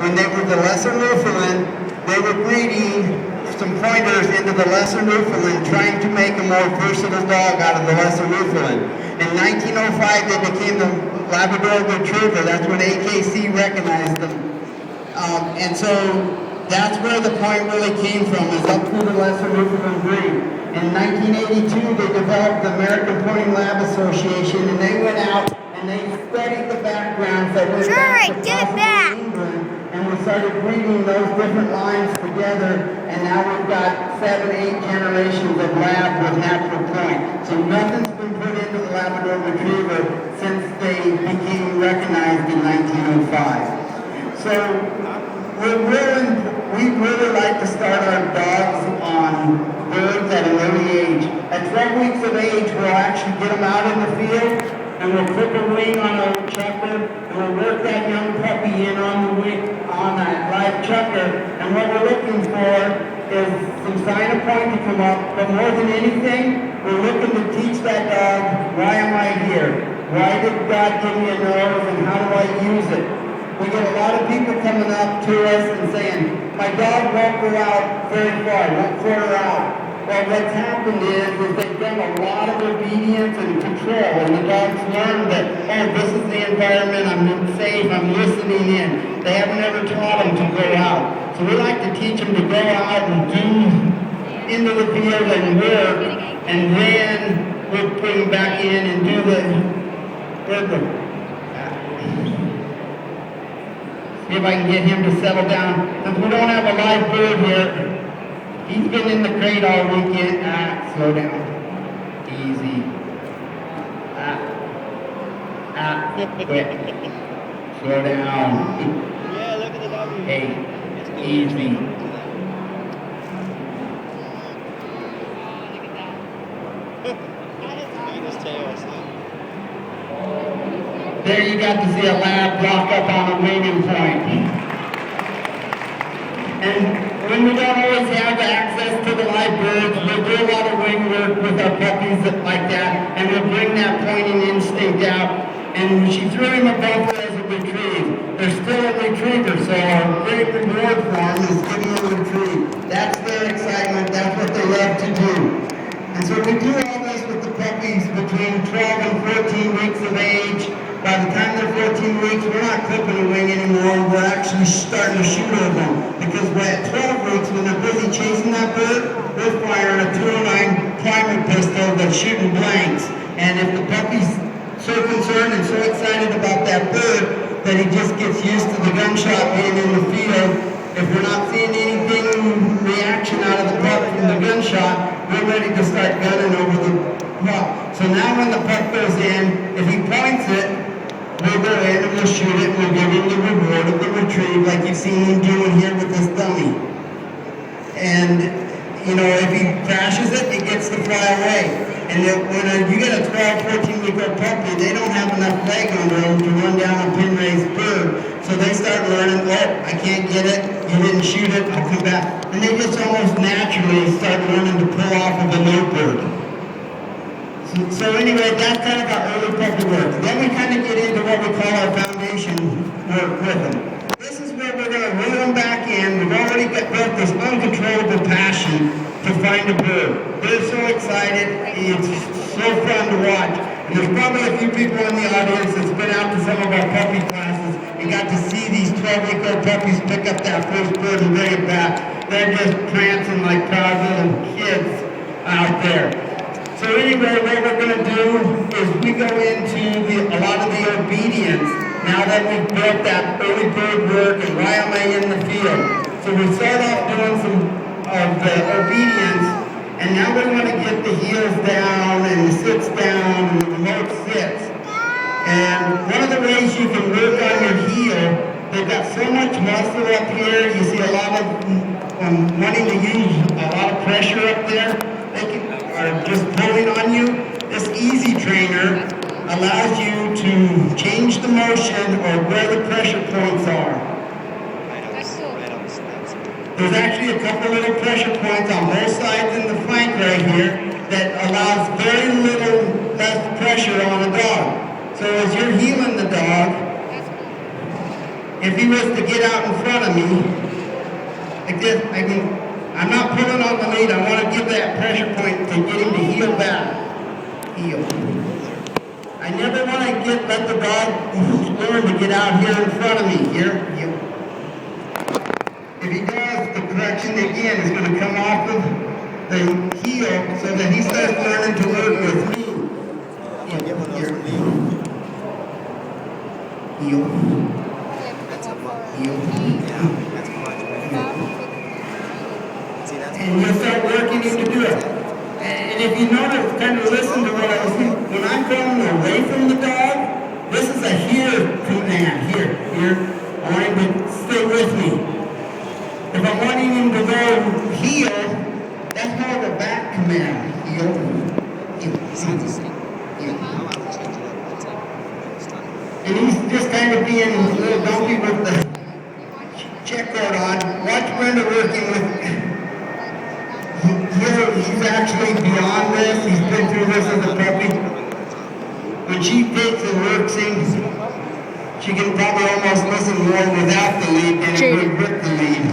when they were the Lesser Newfoundland, they were breeding some pointers into the Lesser Newfoundland, trying to make a more versatile dog out of the Lesser Newfoundland. In 1905, they became the Labrador Retriever. That's when AKC recognized them. And so that's where the point really came from, is up through the Lesser Newfoundland breed. In 1982, they developed the American Pointing Lab Association, and they went out and they studied the backgrounds that went back to possibly England, and we started breeding those different lines together, and now we've got 7, 8 generations of lab with natural point. So nothing's been put into the Labrador Retriever since they became recognized in 1905. So we really like to start our dogs on birds at an early age. At 12 weeks of age, we'll actually get them out in the field, and we'll clip a wing on a chucker, and we'll work that young puppy in on the wing, on that live chucker. And what we're looking for is some sign of point to come up, but more than anything, we're looking to teach that dog, why am I here? Why did God give me a nose, and how do I use it? We get a lot of people coming up to us and saying, my dog won't go out very far, won't quarter out. Well, what's happened is they've done a lot of obedience and control, and the dogs learn that, oh, this is the environment, I'm safe, I'm listening in. They haven't ever taught them to go out. So we like to teach them to go out and do into the field and work, and then we'll bring them back in and do see if I can get him to settle down. Since we don't have a live bird here, he's been in the crate all weekend. Slow down. Easy. Quick. Slow down. Yeah, look at the doggy. Hey, easy. There you got to see a lab lock up on a winging point. And when we don't always have access to the live birds, we'll do a lot of wing work with our puppies like that, and we'll bring that pointing instinct out. And she threw him a bumper as a retrieve. They're still a retriever, so our great reward for them is giving them a retrieve. That's their excitement, that's what they love to do. And so we do all this with the puppies between 12 and 14 weeks of age. By the time they're 14 weeks, we're not clipping a wing anymore. We're actually starting to shoot over them. Because at 12 weeks, when they're busy chasing that bird, we're firing a 209 primer pistol that's shooting blanks. And if the puppy's so concerned and so excited about that bird that he just gets used to the gunshot being in the field, if we're not seeing anything reaction out of the pup from the gunshot, we're ready to start gunning over the pup. So now when the pup goes in, if he points it, we'll go in and we'll shoot it, and we'll give him the reward of the retrieve like you've seen him doing here with this dummy. And, you know, if he crashes it, it gets to fly away. And when you get a 12, 14-week-old puppy, they don't have enough leg under them to run down a pin-raised bird. So they start learning, oh, I can't get it, you didn't shoot it, I'll come back. And they just almost naturally start learning to pull off of a no bird. So anyway, that's kind of our early puppy work. Then we kind of get into what we call our foundation work with them. This is where we're going to reel them back in. We've already built this uncontrollable passion to find a bird. They're so excited. It's so fun to watch. And there's probably a few people in the audience that's been out to some of our puppy classes and got to see these 12-week-old puppies pick up that first bird and bring it back. They're just prancing like proud little kids out there. So anyway, what we're going to do is we go into a lot of the obedience now that we've built that early bird work and why am I in the field. So we start off doing some of the obedience, and now we want to get the heels down and the sits down and the remote sits. And one of the ways you can work on your heel, they've got so much muscle up here. You see a lot of wanting to use a lot of pressure up there. Are just pulling on you. This Easy Trainer allows you to change the motion or where the pressure points are. There's actually a couple little pressure points on both sides in the flank right here that allows very little less pressure on a dog. So as you're heeling the dog, if he was to get out in front of me, like this, I mean, I'm not pulling on the lead. I want to give that pressure point to get him to heel back. Heel. I never want to let the dog learn to get out here in front of me. Here, heel. If he does, the correction again is going to come off of the heel so that he starts learning to work with me. Here, heel. Heel. And you'll start working him to do it. And if you notice, kind of listen to what I was saying, when I'm going away from the dog, this is a here command. Here. I want him to stay with me. If I'm wanting him to go heel, that's more of a back command. Heel. And he's just kind of being a little dumpy with the check cord on. Watch Brenda working with. He's actually beyond this. He's been through this as a puppy. When she takes and works him, she can probably almost listen more without the lead than it would with the lead.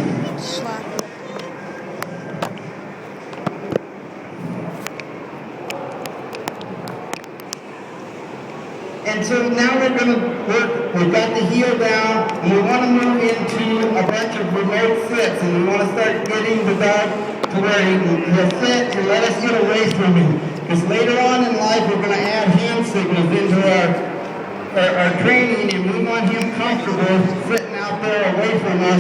And so now we're going to work, we've got the heel down, and we want to move into a bunch of remote sits, and we want to start getting the dog to where he'll sit and let us get away from him. Because later on in life, we're going to add hand signals into our training, and we want him comfortable sitting out there away from us.